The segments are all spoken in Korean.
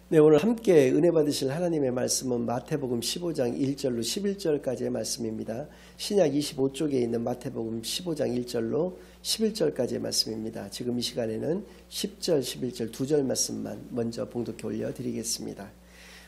네, 오늘 함께 은혜 받으실 하나님의 말씀은 마태복음 15장 1절로 11절까지의 말씀입니다. 신약 25쪽에 있는 마태복음 15장 1절로 11절까지의 말씀입니다. 지금 이 시간에는 10절, 11절 두 절 말씀만 먼저 봉독해 올려드리겠습니다.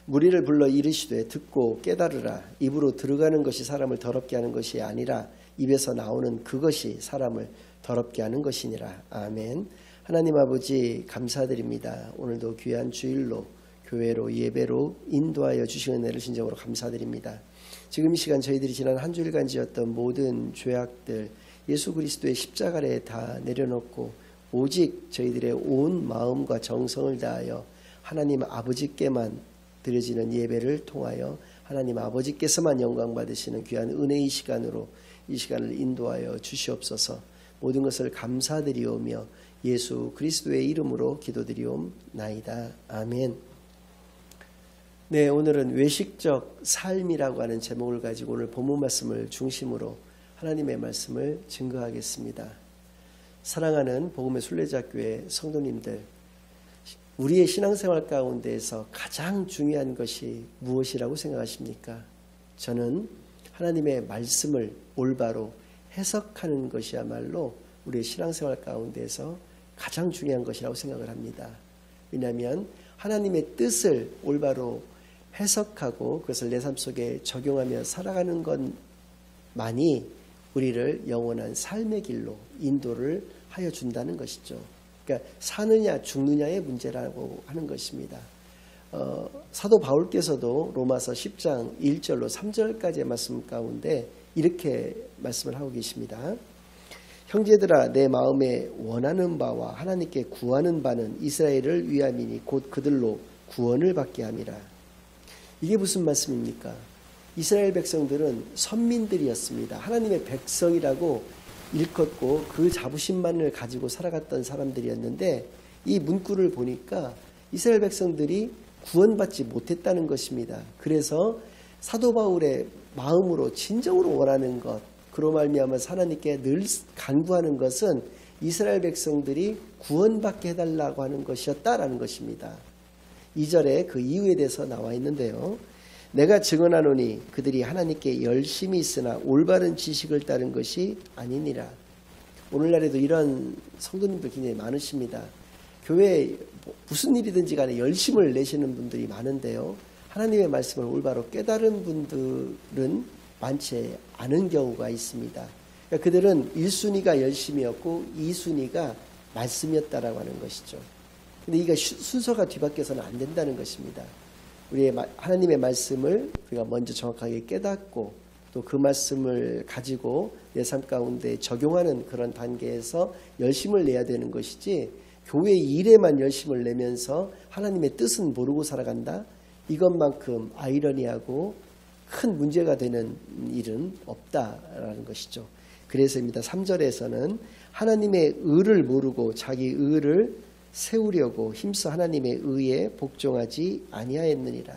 무리를 불러 이르시되 듣고 깨달으라. 입으로 들어가는 것이 사람을 더럽게 하는 것이 아니라 입에서 나오는 그것이 사람을 더럽게 하는 것이니라. 아멘. 하나님 아버지 감사드립니다. 오늘도 귀한 주일로 교회로 예배로 인도하여 주신 은혜를 진정으로 감사드립니다. 지금 이 시간 저희들이 지난 한 주일간 지었던 모든 죄악들 예수 그리스도의 십자가 아래에 다 내려놓고 오직 저희들의 온 마음과 정성을 다하여 하나님 아버지께만 드려지는 예배를 통하여 하나님 아버지께서만 영광 받으시는 귀한 은혜의 시간으로 이 시간을 인도하여 주시옵소서. 모든 것을 감사드리오며 예수 그리스도의 이름으로 기도드리옵나이다. 아멘. 네, 오늘은 외식적 삶이라고 하는 제목을 가지고 오늘 본문 말씀을 중심으로 하나님의 말씀을 증거하겠습니다. 사랑하는 복음의 순례자교회 성도님들, 우리의 신앙생활 가운데에서 가장 중요한 것이 무엇이라고 생각하십니까? 저는 하나님의 말씀을 올바로 해석하는 것이야말로 우리의 신앙생활 가운데서 가장 중요한 것이라고 생각을 합니다. 왜냐하면 하나님의 뜻을 올바로 해석하고 그것을 내 삶 속에 적용하며 살아가는 것만이 우리를 영원한 삶의 길로 인도를 하여 준다는 것이죠. 그러니까 사느냐 죽느냐의 문제라고 하는 것입니다. 사도 바울께서도 로마서 10장 1절로 3절까지의 말씀 가운데 이렇게 말씀을 하고 계십니다. 형제들아, 내 마음에 원하는 바와 하나님께 구하는 바는 이스라엘을 위함이니 곧 그들로 구원을 받게 함이라. 이게 무슨 말씀입니까? 이스라엘 백성들은 선민들이었습니다. 하나님의 백성이라고 일컫고 그 자부심만을 가지고 살아갔던 사람들이었는데 이 문구를 보니까 이스라엘 백성들이 구원받지 못했다는 것입니다. 그래서 사도 바울의 마음으로 진정으로 원하는 것, 그로 말미암아 하나님께 늘 간구하는 것은 이스라엘 백성들이 구원받게 해달라고 하는 것이었다라는 것입니다. 2절에 그 이유에 대해서 나와 있는데요. 내가 증언하노니 그들이 하나님께 열심히 있으나 올바른 지식을 따른 것이 아니니라. 오늘날에도 이런 성도님들 굉장히 많으십니다. 교회에 무슨 일이든지 간에 열심을 내시는 분들이 많은데요. 하나님의 말씀을 올바로 깨달은 분들은 많지 않은 경우가 있습니다. 그러니까 그들은 1순위가 열심이었고 2순위가 말씀이었다라고 하는 것이죠. 근데 이게 순서가 뒤바뀌어서는 안 된다는 것입니다. 우리의 하나님의 말씀을 우리가 먼저 정확하게 깨닫고 또 그 말씀을 가지고 내 삶 가운데 적용하는 그런 단계에서 열심을 내야 되는 것이지 교회 일에만 열심을 내면서 하나님의 뜻은 모르고 살아간다? 이것만큼 아이러니하고 큰 문제가 되는 일은 없다라는 것이죠. 그래서입니다. 3절에서는 하나님의 의를 모르고 자기 의를 세우려고 힘써 하나님의 의에 복종하지 아니하였느니라.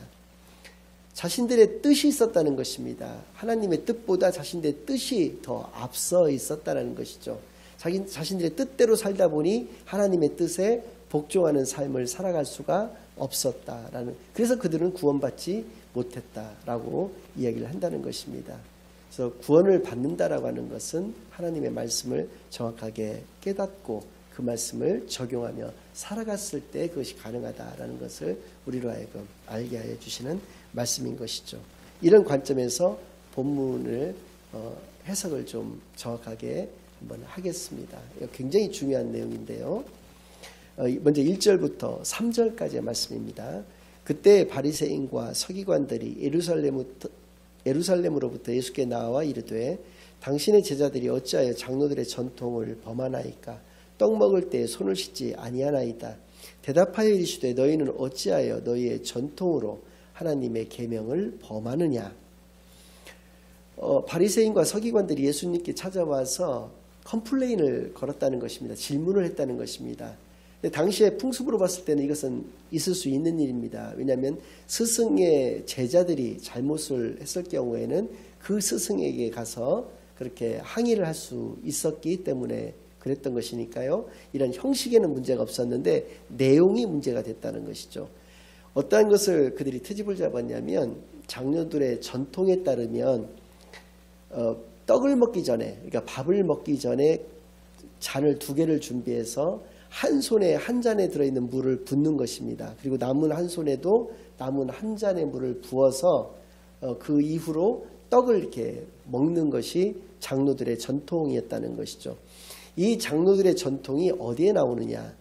자신들의 뜻이 있었다는 것입니다. 하나님의 뜻보다 자신들의 뜻이 더 앞서 있었다는 것이죠. 자신들의 뜻대로 살다 보니 하나님의 뜻에 복종하는 삶을 살아갈 수가 없었다라는, 그래서 그들은 구원받지 못했다라고 이야기를 한다는 것입니다. 그래서 구원을 받는다라고 하는 것은 하나님의 말씀을 정확하게 깨닫고 그 말씀을 적용하며 살아갔을 때 그것이 가능하다라는 것을 우리로 하여금 알게 하여 주시는 말씀인 것이죠. 이런 관점에서 본문을 해석을 좀 정확하게 한번 하겠습니다. 굉장히 중요한 내용인데요. 먼저 1절부터 3절까지의 말씀입니다. 그때 바리새인과 서기관들이 예루살렘으로부터 예수께 나와 이르되 당신의 제자들이 어찌하여 장로들의 전통을 범하나이까? 떡 먹을 때 손을 씻지 아니하나이다. 대답하여 이르시되 너희는 어찌하여 너희의 전통으로 하나님의 계명을 범하느냐. 바리새인과 서기관들이 예수님께 찾아와서 컴플레인을 걸었다는 것입니다. 질문을 했다는 것입니다. 근데 당시에 풍습으로 봤을 때는 이것은 있을 수 있는 일입니다. 왜냐하면 스승의 제자들이 잘못을 했을 경우에는 그 스승에게 가서 그렇게 항의를 할 수 있었기 때문에 그랬던 것이니까요. 이런 형식에는 문제가 없었는데 내용이 문제가 됐다는 것이죠. 어떠한 것을 그들이 트집을 잡았냐면 장로들의 전통에 따르면 떡을 먹기 전에, 그러니까 밥을 먹기 전에 잔을 2개를 준비해서 한 손에 한 잔에 들어있는 물을 붓는 것입니다. 그리고 남은 한 손에도 남은 한 잔의 물을 부어서 그 이후로 떡을 이렇게 먹는 것이 장로들의 전통이었다는 것이죠. 이 장로들의 전통이 어디에 나오느냐?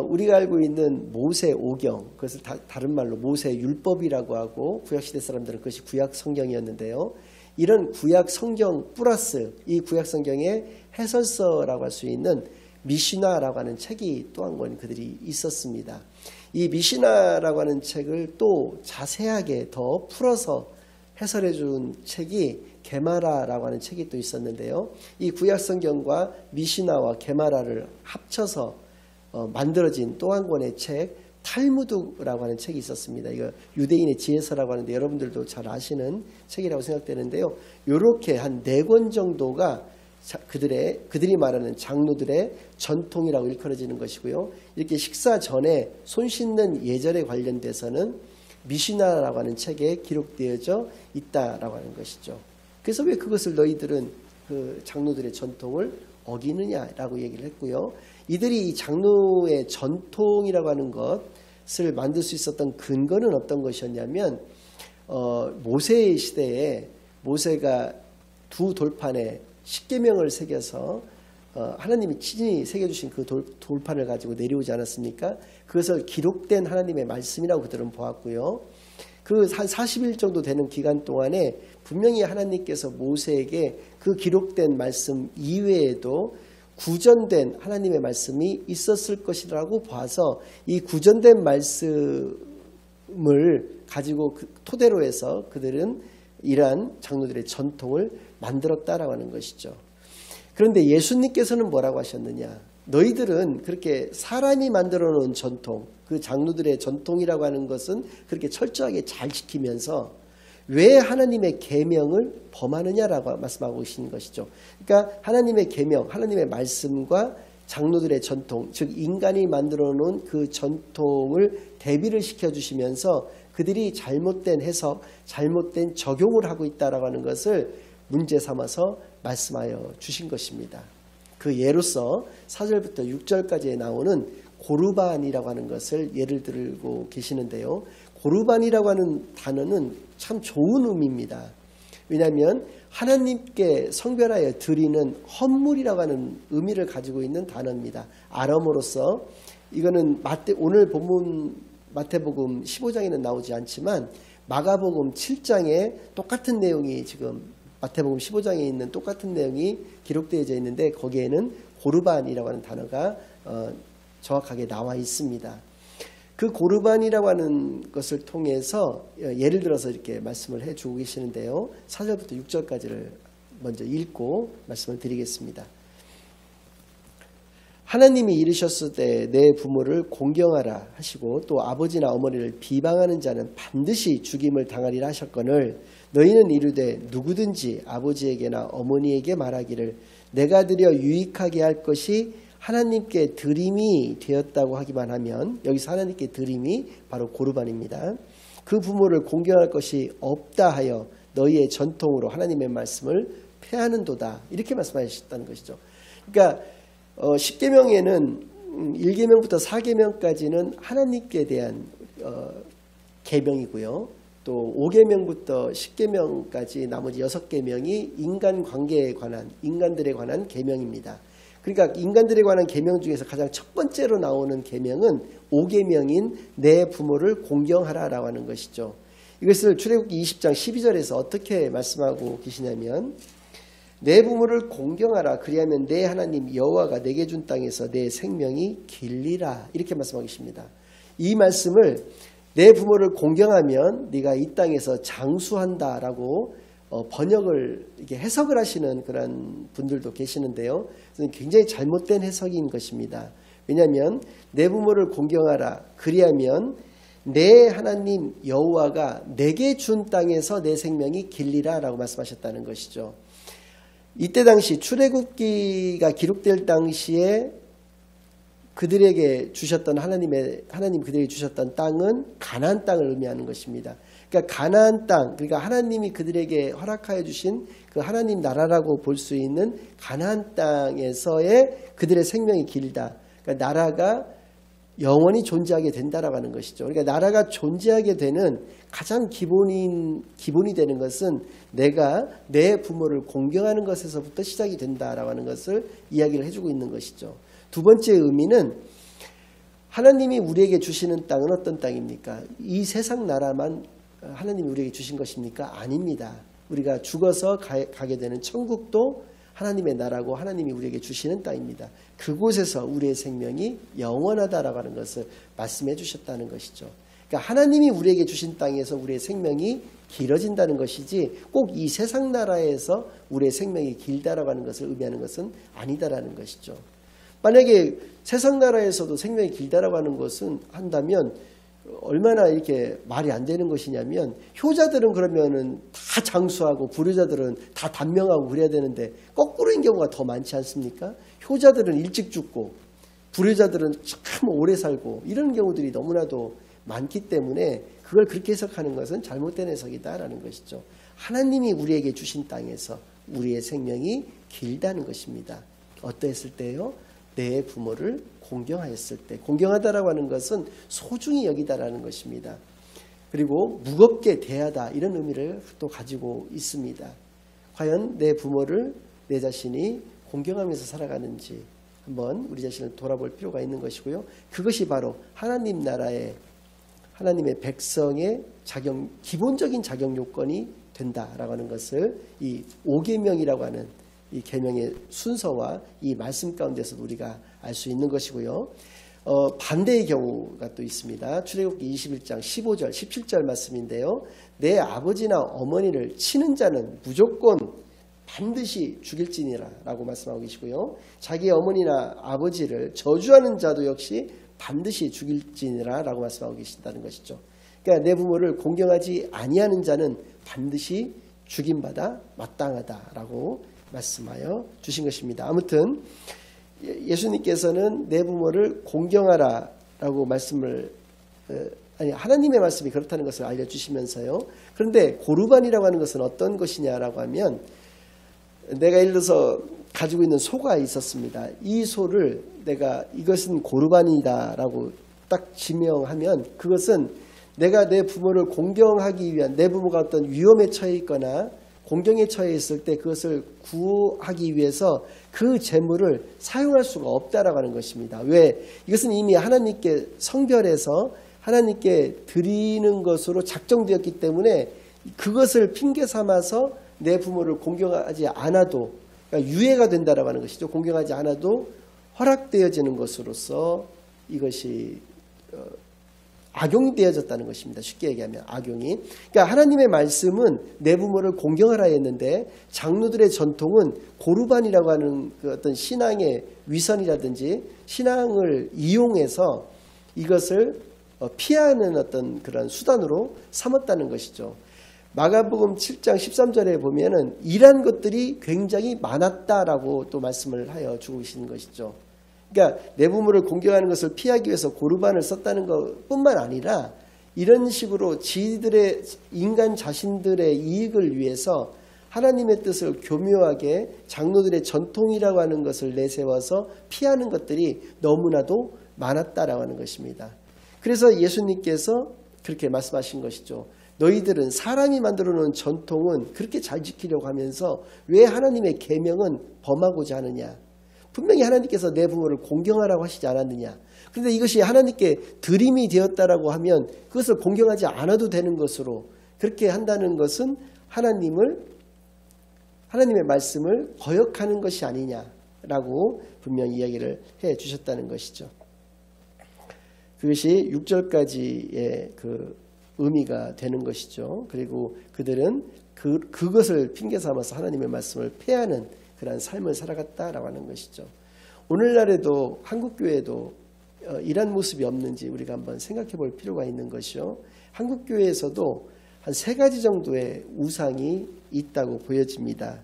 우리가 알고 있는 모세 오경, 그것을 다른 말로 모세 율법이라고 하고 구약시대 사람들은 그것이 구약 성경이었는데요. 이런 구약 성경 플러스 이 구약 성경의 해설서라고 할 수 있는 미시나라고 하는 책이 또 한 권 그들이 있었습니다. 이 미시나라고 하는 책을 또 자세하게 더 풀어서 해설해 준 책이 게마라라고 하는 책이 또 있었는데요. 이 구약 성경과 미시나와 게마라를 합쳐서 만들어진 또 한 권의 책 탈무드라고 하는 책이 있었습니다. 이거 유대인의 지혜서라고 하는데 여러분들도 잘 아시는 책이라고 생각되는데요. 이렇게 한 4권 정도가 그들이 말하는 장로들의 전통이라고 일컬어지는 것이고요. 이렇게 식사 전에 손 씻는 예절에 관련돼서는 미시나라고 하는 책에 기록되어져 있다라고 하는 것이죠. 그래서 왜 그것을 너희들은 그 장로들의 전통을 어기느냐라고 얘기를 했고요. 이들이 이 장로의 전통이라고 하는 것을 만들 수 있었던 근거는 어떤 것이었냐면 모세의 시대에 모세가 2 돌판에 십계명을 새겨서 하나님이 친히 새겨주신 그 돌판을 가지고 내려오지 않았습니까? 그것을 기록된 하나님의 말씀이라고 그들은 보았고요. 그 한 40일 정도 되는 기간 동안에 분명히 하나님께서 모세에게 그 기록된 말씀 이외에도 구전된 하나님의 말씀이 있었을 것이라고 봐서 이 구전된 말씀을 가지고 토대로 해서 그들은 이러한 장로들의 전통을 만들었다라고 하는 것이죠. 그런데 예수님께서는 뭐라고 하셨느냐? 너희들은 그렇게 사람이 만들어 놓은 전통, 그 장로들의 전통이라고 하는 것은 그렇게 철저하게 잘 지키면서 왜 하나님의 계명을 범하느냐라고 말씀하고 계시는 것이죠. 그러니까 하나님의 계명, 하나님의 말씀과 장로들의 전통, 즉 인간이 만들어 놓은 그 전통을 대비를 시켜주시면서 그들이 잘못된 해석, 잘못된 적용을 하고 있다라고 하는 것을 문제 삼아서 말씀하여 주신 것입니다. 그 예로서 4절부터 6절까지에 나오는 고르반이라고 하는 것을 예를 들고 계시는데요. 고르반이라고 하는 단어는 참 좋은 의미입니다. 왜냐하면 하나님께 성별하여 드리는 헌물이라고 하는 의미를 가지고 있는 단어입니다. 아람어로서 이거는 오늘 본문 마태복음 15장에는 나오지 않지만 마가복음 7장에 똑같은 내용이 지금 마태복음 15장에 있는 똑같은 내용이 기록되어져 있는데 거기에는 고르반이라고 하는 단어가 정확하게 나와 있습니다. 그 고르반이라고 하는 것을 통해서 예를 들어서 이렇게 말씀을 해주고 계시는데요. 4절부터 6절까지를 먼저 읽고 말씀을 드리겠습니다. 하나님이 이르셨을 때 내 부모를 공경하라 하시고 또 아버지나 어머니를 비방하는 자는 반드시 죽임을 당하리라 하셨거늘 너희는 이르되 누구든지 아버지에게나 어머니에게 말하기를 내가 드려 유익하게 할 것이 하나님께 드림이 되었다고 하기만 하면 여기서 하나님께 드림이 바로 고르반입니다. 그 부모를 공경할 것이 없다 하여 너희의 전통으로 하나님의 말씀을 폐하는도다. 이렇게 말씀하셨다는 것이죠. 그러니까 10계명에는 1계명부터 4계명까지는 하나님께 대한 계명이고요. 또 5계명부터 10계명까지 나머지 6계명이 인간관계에 관한 인간들에 관한 계명입니다. 그러니까 인간들에 관한 계명 중에서 가장 첫 번째로 나오는 계명은 5계명인 내 부모를 공경하라라고 하는 것이죠. 이것을 출애굽기 20장 12절에서 어떻게 말씀하고 계시냐면 내 부모를 공경하라 그리하면 내 하나님 여호와가 내게 준 땅에서 내 생명이 길리라 이렇게 말씀하고 계십니다. 이 말씀을 내 부모를 공경하면 네가 이 땅에서 장수한다라고 번역을 이렇게 해석을 하시는 그런 분들도 계시는데요. 굉장히 잘못된 해석인 것입니다. 왜냐하면 내 부모를 공경하라 그리하면 내 하나님 여호와가 내게 준 땅에서 내 생명이 길리라라고 말씀하셨다는 것이죠. 이때 당시 출애굽기가 기록될 당시에 그들에게 주셨던 하나님 그들에게 주셨던 땅은 가나안 땅을 의미하는 것입니다. 그러니까 가나안 땅, 그러니까 하나님이 그들에게 허락하여 주신 그 하나님 나라라고 볼 수 있는 가나안 땅에서의 그들의 생명이 길다. 그러니까 나라가 영원히 존재하게 된다라고 하는 것이죠. 그러니까 나라가 존재하게 되는 가장 기본이 되는 것은 내가 내 부모를 공경하는 것에서부터 시작이 된다라고 하는 것을 이야기를 해주고 있는 것이죠. 두 번째 의미는 하나님이 우리에게 주시는 땅은 어떤 땅입니까? 이 세상 나라만 하나님이 우리에게 주신 것입니까? 아닙니다. 우리가 죽어서 가게 되는 천국도 하나님의 나라고 하나님이 우리에게 주시는 땅입니다. 그곳에서 우리의 생명이 영원하다라고 하는 것을 말씀해 주셨다는 것이죠. 그러니까 하나님이 우리에게 주신 땅에서 우리의 생명이 길어진다는 것이지 꼭 이 세상 나라에서 우리의 생명이 길다라고 하는 것을 의미하는 것은 아니다라는 것이죠. 만약에 세상 나라에서도 생명이 길다라고 하는 것은 한다면 얼마나 이렇게 말이 안 되는 것이냐면 효자들은 그러면은 다 장수하고 불효자들은 다 단명하고 그래야 되는데 거꾸로인 경우가 더 많지 않습니까? 효자들은 일찍 죽고 불효자들은 참 오래 살고 이런 경우들이 너무나도 많기 때문에 그걸 그렇게 해석하는 것은 잘못된 해석이다라는 것이죠. 하나님이 우리에게 주신 땅에서 우리의 생명이 길다는 것입니다. 어떠했을 때요? 내 부모를 공경하였을 때, 공경하다라고 하는 것은 소중히 여기다라는 것입니다. 그리고 무겁게 대하다 이런 의미를 또 가지고 있습니다. 과연 내 부모를 내 자신이 공경하면서 살아가는지 한번 우리 자신을 돌아볼 필요가 있는 것이고요. 그것이 바로 하나님 나라의 하나님의 백성의 기본적인 자격 요건이 된다라고 하는 것을 이 5계명이라고 하는 이 계명의 순서와 이 말씀 가운데서 우리가 알 수 있는 것이고요. 반대의 경우가 또 있습니다. 출애굽기 21장 15절 17절 말씀인데요. 내 아버지나 어머니를 치는 자는 무조건 반드시 죽일지니라 라고 말씀하고 계시고요. 자기 어머니나 아버지를 저주하는 자도 역시 반드시 죽일지니라 라고 말씀하고 계신다는 것이죠. 그러니까 내 부모를 공경하지 아니하는 자는 반드시 죽임받아 마땅하다라고 말씀하여 주신 것입니다. 아무튼 예수님께서는 내 부모를 공경하라라고 말씀을 하나님의 말씀이 그렇다는 것을 알려주시면서요. 그런데 고르반이라고 하는 것은 어떤 것이냐라고 하면 내가 예를 들어서 가지고 있는 소가 있었습니다. 이 소를 내가 이것은 고르반이다라고 딱 지명하면 그것은 내가 내 부모를 공경하기 위한 내 부모가 어떤 위험에 처해 있거나 공경에 처해 있을 때 그것을 구하기 위해서 그 재물을 사용할 수가 없다라고 하는 것입니다. 왜? 이것은 이미 하나님께 성별해서 하나님께 드리는 것으로 작정되었기 때문에 그것을 핑계 삼아서 내 부모를 공경하지 않아도 그러니까 유예가 된다라고 하는 것이죠. 공경하지 않아도 허락되어지는 것으로서 이것이 악용이 되어졌다는 것입니다. 쉽게 얘기하면 악용이. 그러니까 하나님의 말씀은 내 부모를 공경하라 했는데 장로들의 전통은 고르반이라고 하는 그 어떤 신앙의 위선이라든지 신앙을 이용해서 이것을 피하는 어떤 그런 수단으로 삼았다는 것이죠. 마가복음 7장 13절에 보면은 이러한 것들이 굉장히 많았다라고 또 말씀을 하여 주고 계시는 것이죠. 그러니까 내 부모를 공경하는 것을 피하기 위해서 고르반을 썼다는 것뿐만 아니라 이런 식으로 지들의 인간 자신들의 이익을 위해서 하나님의 뜻을 교묘하게 장로들의 전통이라고 하는 것을 내세워서 피하는 것들이 너무나도 많았다라고 하는 것입니다. 그래서 예수님께서 그렇게 말씀하신 것이죠. 너희들은 사람이 만들어 놓은 전통은 그렇게 잘 지키려고 하면서 왜 하나님의 계명은 범하고자 하느냐. 분명히 하나님께서 내 부모를 공경하라고 하시지 않았느냐. 그런데 이것이 하나님께 드림이 되었다라고 하면 그것을 공경하지 않아도 되는 것으로 그렇게 한다는 것은 하나님의 말씀을 거역하는 것이 아니냐라고 분명히 이야기를 해 주셨다는 것이죠. 그것이 6절까지의 그 의미가 되는 것이죠. 그리고 그들은 그것을 핑계 삼아서 하나님의 말씀을 폐하는 그러한 삶을 살아갔다라고 하는 것이죠. 오늘날에도 한국교회도 이런 모습이 없는지 우리가 한번 생각해 볼 필요가 있는 것이요. 한국교회에서도 한 3가지 정도의 우상이 있다고 보여집니다.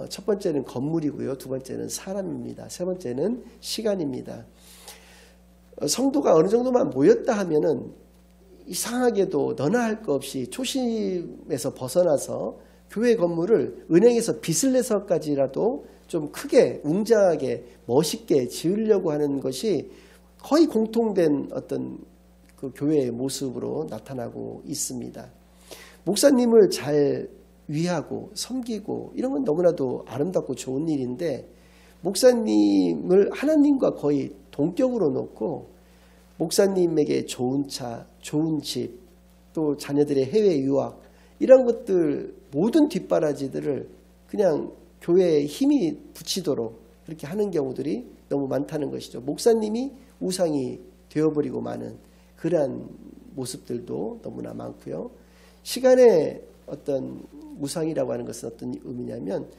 첫 번째는 건물이고요. 두 번째는 사람입니다. 세 번째는 시간입니다. 성도가 어느 정도만 모였다 하면은 이상하게도 너나 할 거 없이 초심에서 벗어나서 교회 건물을 은행에서 빚을 내서까지라도 좀 크게 웅장하게 멋있게 지으려고 하는 것이 거의 공통된 어떤 그 교회의 모습으로 나타나고 있습니다. 목사님을 잘 위하고 섬기고 이런 건 너무나도 아름답고 좋은 일인데 목사님을 하나님과 거의 동격으로 놓고 목사님에게 좋은 차, 좋은 집, 또 자녀들의 해외 유학 이런 것들 모든 뒷바라지들을 그냥 교회에 힘이 붙이도록 그렇게 하는 경우들이 너무 많다는 것이죠. 목사님이 우상이 되어버리고 마는 그러한 모습들도 너무나 많고요. 시간의 어떤 우상이라고 하는 것은 어떤 의미냐면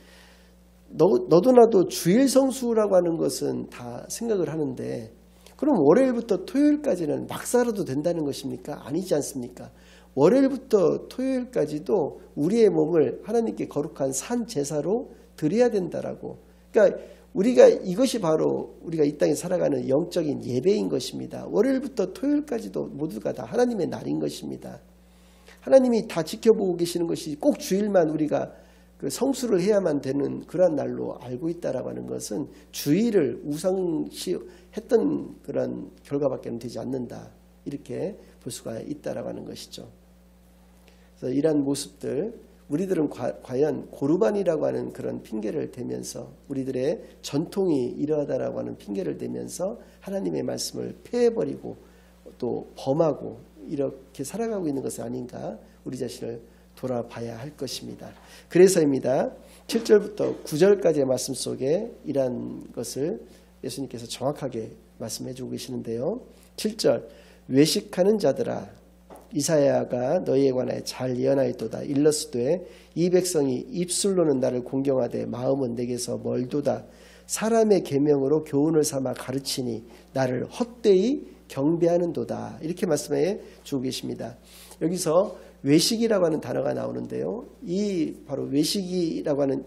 너도 나도 주일 성수라고 하는 것은 다 생각을 하는데 그럼 월요일부터 토요일까지는 막 살아도 된다는 것입니까? 아니지 않습니까? 월요일부터 토요일까지도 우리의 몸을 하나님께 거룩한 산 제사로 드려야 된다라고. 그러니까 우리가 이것이 바로 우리가 이 땅에 살아가는 영적인 예배인 것입니다. 월요일부터 토요일까지도 모두가 다 하나님의 날인 것입니다. 하나님이 다 지켜보고 계시는 것이 꼭 주일만 우리가 그 성수를 해야만 되는 그러한 날로 알고 있다라고 하는 것은 주일을 우상시했던 그런 결과밖에 되지 않는다. 이렇게 볼 수가 있다라고 하는 것이죠. 그래서 이러한 모습들 우리들은 과연 고르반이라고 하는 그런 핑계를 대면서 우리들의 전통이 이러하다라고 하는 핑계를 대면서 하나님의 말씀을 폐해버리고 또 범하고 이렇게 살아가고 있는 것은 아닌가 우리 자신을 돌아봐야 할 것입니다. 그래서입니다. 7절부터 9절까지의 말씀 속에 이러한 것을 예수님께서 정확하게 말씀해 주고 계시는데요. 7절 외식하는 자들아 이사야가 너희에 관하여 잘 예언하였도다. 일러스되 이 백성이 입술로는 나를 공경하되 마음은 내게서 멀도다. 사람의 계명으로 교훈을 삼아 가르치니 나를 헛되이 경배하는도다. 이렇게 말씀해 주고 계십니다. 여기서 외식이라고 하는 단어가 나오는데요. 이 바로 외식이라고 하는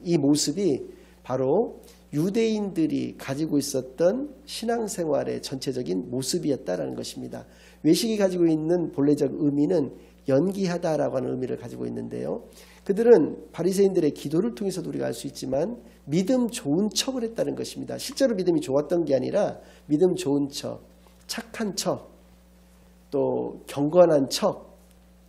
이 모습이 바로 유대인들이 가지고 있었던 신앙생활의 전체적인 모습이었다라는 것입니다. 외식이 가지고 있는 본래적 의미는 연기하다라고 하는 의미를 가지고 있는데요. 그들은 바리새인들의 기도를 통해서도 우리가 알 수 있지만 믿음 좋은 척을 했다는 것입니다. 실제로 믿음이 좋았던 게 아니라 믿음 좋은 척, 착한 척, 또 경건한 척,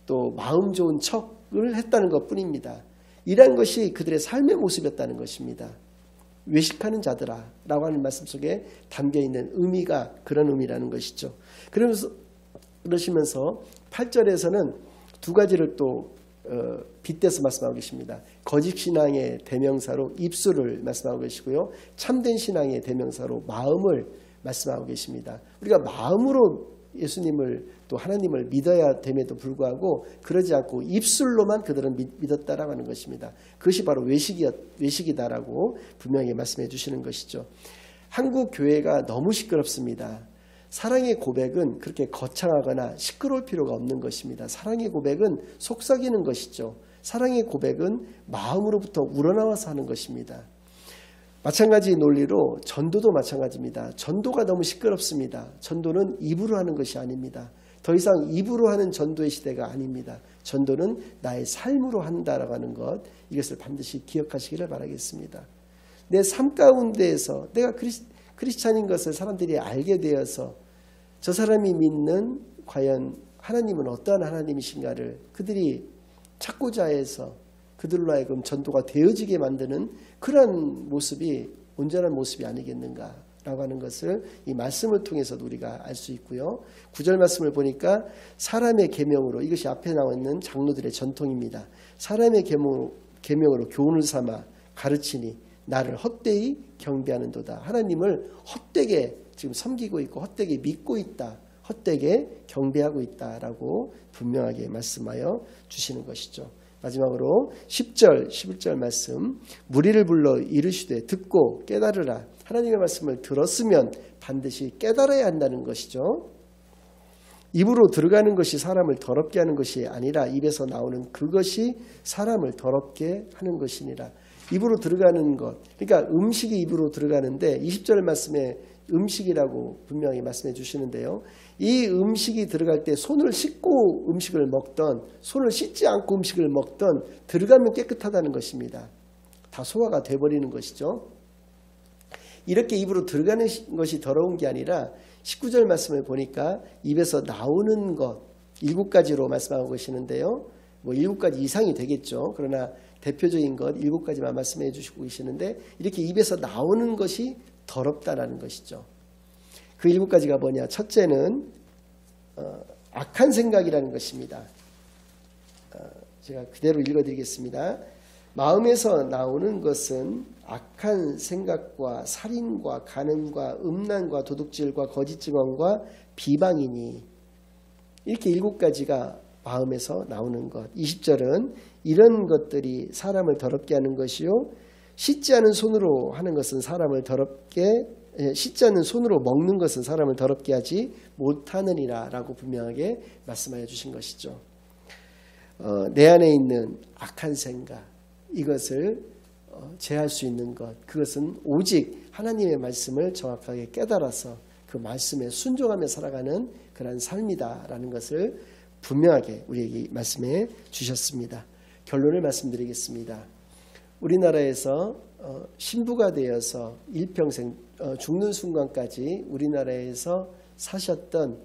또 마음 좋은 척을 했다는 것뿐입니다. 이러한 것이 그들의 삶의 모습이었다는 것입니다. 외식하는 자들아 라고 하는 말씀 속에 담겨있는 의미가 그런 의미라는 것이죠. 그러시면서 8절에서는 두 가지를 또 빗대서 말씀하고 계십니다. 거짓 신앙의 대명사로 입술을 말씀하고 계시고요. 참된 신앙의 대명사로 마음을 말씀하고 계십니다. 우리가 마음으로 예수님을 또 하나님을 믿어야 됨에도 불구하고 그러지 않고 입술로만 그들은 믿었다라고 하는 것입니다. 그것이 바로 외식이다라고 분명히 말씀해 주시는 것이죠. 한국 교회가 너무 시끄럽습니다. 사랑의 고백은 그렇게 거창하거나 시끄러울 필요가 없는 것입니다. 사랑의 고백은 속삭이는 것이죠. 사랑의 고백은 마음으로부터 우러나와서 하는 것입니다. 마찬가지 논리로 전도도 마찬가지입니다. 전도가 너무 시끄럽습니다. 전도는 입으로 하는 것이 아닙니다. 더 이상 입으로 하는 전도의 시대가 아닙니다. 전도는 나의 삶으로 한다라고 하는 것, 이것을 반드시 기억하시기를 바라겠습니다. 내 삶 가운데에서 내가 크리스찬인 것을 사람들이 알게 되어서 저 사람이 믿는 과연 하나님은 어떠한 하나님이신가를 그들이 찾고자 해서 그들로 하여금 전도가 되어지게 만드는 그런 모습이 온전한 모습이 아니겠는가라고 하는 것을 이 말씀을 통해서도 우리가 알 수 있고요. 9절 말씀을 보니까 사람의 계명으로, 이것이 앞에 나와 있는 장로들의 전통입니다. 사람의 계명으로 교훈을 삼아 가르치니 나를 헛되이 경배하는도다. 하나님을 헛되게 지금 섬기고 있고 헛되게 믿고 있다. 헛되게 경배하고 있다라고 분명하게 말씀하여 주시는 것이죠. 마지막으로 10절, 11절 말씀, 무리를 불러 이르시되 듣고 깨달으라. 하나님의 말씀을 들었으면 반드시 깨달아야 한다는 것이죠. 입으로 들어가는 것이 사람을 더럽게 하는 것이 아니라 입에서 나오는 그것이 사람을 더럽게 하는 것이니라. 입으로 들어가는 것, 그러니까 음식이 입으로 들어가는데 20절 말씀에 음식이라고 분명히 말씀해 주시는데요. 이 음식이 들어갈 때 손을 씻고 음식을 먹던 손을 씻지 않고 음식을 먹던 들어가면 깨끗하다는 것입니다. 다 소화가 돼버리는 것이죠. 이렇게 입으로 들어가는 것이 더러운 게 아니라 19절 말씀을 보니까 입에서 나오는 것 7가지로 말씀하고 계시는데요. 뭐 7가지 이상이 되겠죠. 그러나 대표적인 것 7가지만 말씀해 주시고 계시는데 이렇게 입에서 나오는 것이 더럽다라는 것이죠. 그 7가지가 뭐냐? 첫째는 악한 생각이라는 것입니다. 제가 그대로 읽어드리겠습니다. 마음에서 나오는 것은 악한 생각과 살인과 간음과 음란과 도둑질과 거짓 증언과 비방이니 이렇게 7가지가 마음에서 나오는 것. 20절은 이런 것들이 사람을 더럽게 하는 것이요 씻지 않은 손으로 하는 것은 사람을 더럽게 씻지 않는 손으로 먹는 것은 사람을 더럽게 하지 못하느니라 라고 분명하게 말씀하여 주신 것이죠. 내 안에 있는 악한 생각 이것을 제할 수 있는 것 그것은 오직 하나님의 말씀을 정확하게 깨달아서 그 말씀에 순종하며 살아가는 그런 삶이다라는 것을 분명하게 우리에게 말씀해 주셨습니다. 결론을 말씀드리겠습니다. 우리나라에서 신부가 되어서 일평생 죽는 순간까지 우리나라에서 사셨던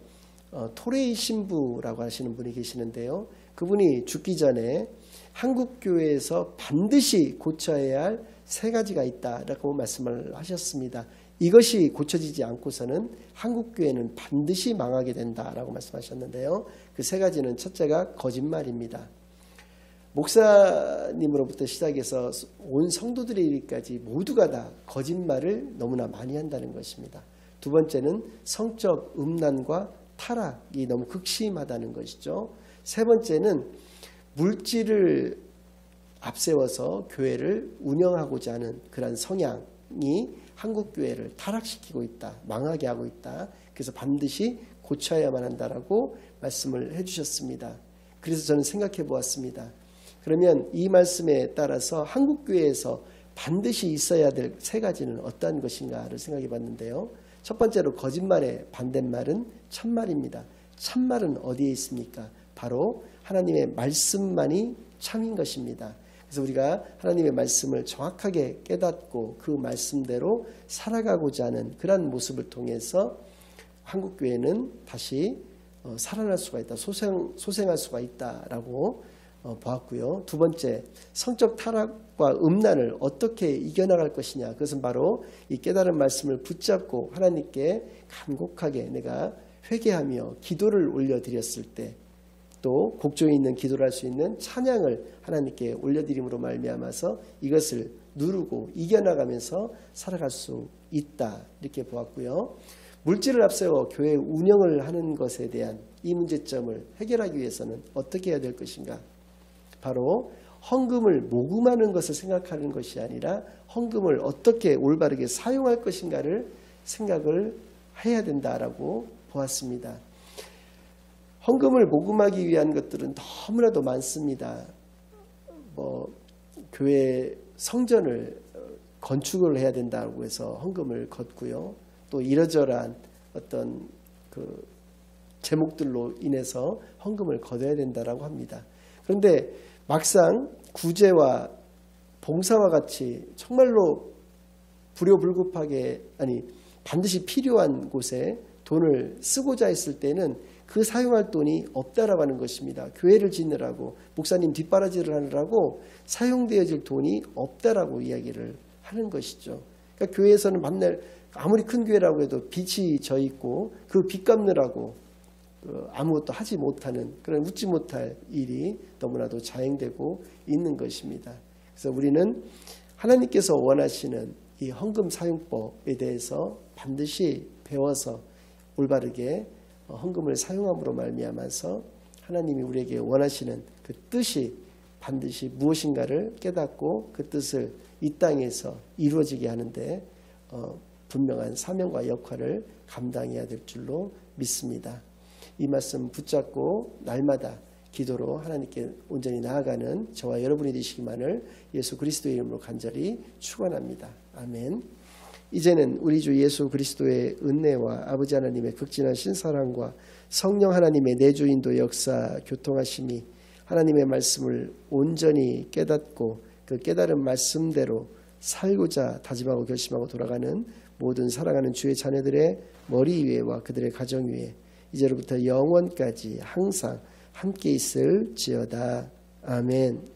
토레이 신부라고 하시는 분이 계시는데요. 그분이 죽기 전에 한국교회에서 반드시 고쳐야 할 3가지가 있다라고 말씀을 하셨습니다. 이것이 고쳐지지 않고서는 한국교회는 반드시 망하게 된다라고 말씀하셨는데요. 그 3가지는 첫째가 거짓말입니다. 목사님으로부터 시작해서 온 성도들에 이르기까지 모두가 다 거짓말을 너무나 많이 한다는 것입니다. 두 번째는 성적 음란과 타락이 너무 극심하다는 것이죠. 세 번째는 물질을 앞세워서 교회를 운영하고자 하는 그런 성향이 한국교회를 타락시키고 있다. 망하게 하고 있다. 그래서 반드시 고쳐야만 한다라고 말씀을 해주셨습니다. 그래서 저는 생각해 보았습니다. 그러면 이 말씀에 따라서 한국교회에서 반드시 있어야 될 3가지는 어떠한 것인가를 생각해 봤는데요. 첫 번째로 거짓말의 반대말은 참말입니다. 참말은 어디에 있습니까? 바로 하나님의 말씀만이 참인 것입니다. 그래서 우리가 하나님의 말씀을 정확하게 깨닫고 그 말씀대로 살아가고자 하는 그러한 모습을 통해서 한국교회는 다시 살아날 수가 있다. 소생할 수가 있다라고 보았고요. 두 번째, 성적 타락과 음란을 어떻게 이겨나갈 것이냐. 그것은 바로 이 깨달은 말씀을 붙잡고 하나님께 간곡하게 내가 회개하며 기도를 올려드렸을 때 또 곡종이 있는 기도를 할 수 있는 찬양을 하나님께 올려드림으로 말미암아서 이것을 누르고 이겨나가면서 살아갈 수 있다. 이렇게 보았고요. 물질을 앞세워 교회 운영을 하는 것에 대한 이 문제점을 해결하기 위해서는 어떻게 해야 될 것인가. 바로 헌금을 모금하는 것을 생각하는 것이 아니라 헌금을 어떻게 올바르게 사용할 것인가를 생각을 해야 된다라고 보았습니다. 헌금을 모금하기 위한 것들은 너무나도 많습니다. 교회 성전을 건축을 해야 된다고 해서 헌금을 걷고요. 또 이러저러한 어떤 그 제목들로 인해서 헌금을 거둬야 된다라고 합니다. 그런데 막상 구제와 봉사와 같이 정말로 불효불급하게 반드시 필요한 곳에 돈을 쓰고자 했을 때는 그 사용할 돈이 없다라고 하는 것입니다. 교회를 짓느라고 목사님 뒷바라지를 하느라고 사용되어질 돈이 없다라고 이야기를 하는 것이죠. 그러니까 교회에서는 만날 아무리 큰 교회라고 해도 빚이 져 있고 그 빚 갚느라고 아무것도 하지 못하는 그런 웃지 못할 일이 너무나도 자행되고 있는 것입니다. 그래서 우리는 하나님께서 원하시는 이 헌금 사용법에 대해서 반드시 배워서 올바르게 헌금을 사용함으로 말미암아서 하나님이 우리에게 원하시는 그 뜻이 반드시 무엇인가를 깨닫고 그 뜻을 이 땅에서 이루어지게 하는데 분명한 사명과 역할을 감당해야 될 줄로 믿습니다. 이 말씀 붙잡고 날마다 기도로 하나님께 온전히 나아가는 저와 여러분이 되시기만을 예수 그리스도의 이름으로 간절히 축원합니다. 아멘. 이제는 우리 주 예수 그리스도의 은혜와 아버지 하나님의 극진하신 사랑과 성령 하나님의 내주인도 역사 교통하심이 하나님의 말씀을 온전히 깨닫고 그 깨달은 말씀대로 살고자 다짐하고 결심하고 돌아가는 모든 사랑하는 주의 자녀들의 머리 위에와 그들의 가정 위에 이제로부터 영원까지 항상 함께 있을지어다. 아멘.